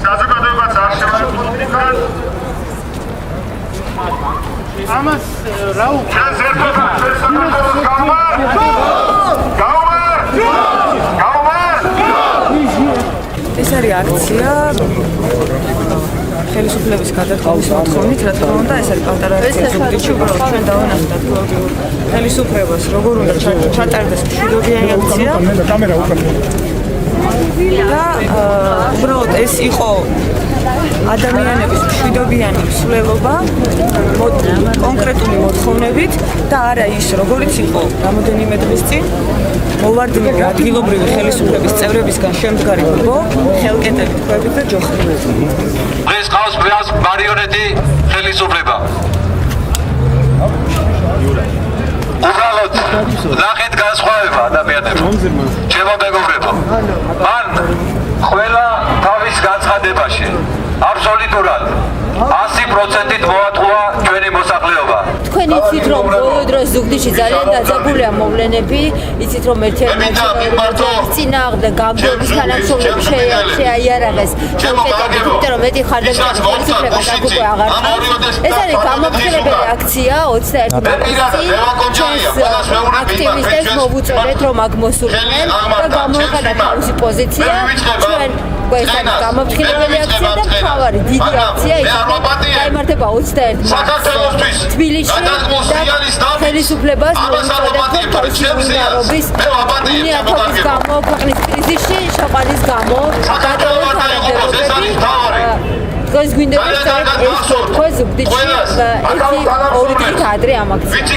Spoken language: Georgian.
საზოგადოებას არ შემოგვიდგა. ამას რა ჩანს ერთობა პერსონალს გაუმარ. ეს არის აქცია ხელისუფლების გადახდის მოთხოვნით, რა თქმა უნდა, ეს არის პატარა აქცია ზუგდიდში, უბრალოდ ჩვენ დავანახავთ ხელისუფლებას, როგორ უნდა ჩატარდეს მშვიდობიანი აქცია. და უბრალოდ ეს იყო ადამიანების მშვიდობიანი მსვლელობა კონკრეტული მოთხოვნებით და არა ის, როგორიც იყო რამოდენიმე დღის წინ მოვარდნილი ადგილობრივი ხელისუფლების წევრებისგან შემდგარი გუბო, ხელკეტებით, ქვებით და ჯოხებით. დღეს ყავს მარიონეტი ხელისუფლება. უბრალოდ ნახეთ განსხვავება ადამიანებო. ჩემო მეგობრებო, მან ყველა თავის განცხადებაში აბსოლუტურად 100%-ით მოათხოვა ჩვენი მოსახლეობა. თქვენ იცით რომ ბოლო დროს ზუგდიდში ძალიან დაძაბულია მოვლენები, იცით რომ ერთ-ერთი წინააღმდეგ გამგეობის თანამშრომლები შეაიარაღეს შევკეტებით, იმიტომ რომ მეტი ხარდაჭერის ხელისუფლება დაგუკვე აღარ ხარობს. ეს არის გამოფხილებელი აქცია 21 წლის წინ აქტივისტებს მოვუწოდეთ რომ აქ მოსულიყვნენ და გამოიყენეთ თავისი პოზიცია. ჩვენ ეს არის გამოფხილებელი აქცია და მთავარი დიდი აქცია გაიმართება 21 მარტს თბილისში და ხელისუფლებას მოვუწოდეთ რომ თავისი უნარობის უნიათობის გამო ქვეყნის კრიზისში შეყვანის გამო გადაუდგა თანამდებობები დღეს გვინდა ეს ზუგდიდში ერთი ორი დღით ადრე ამ აქციას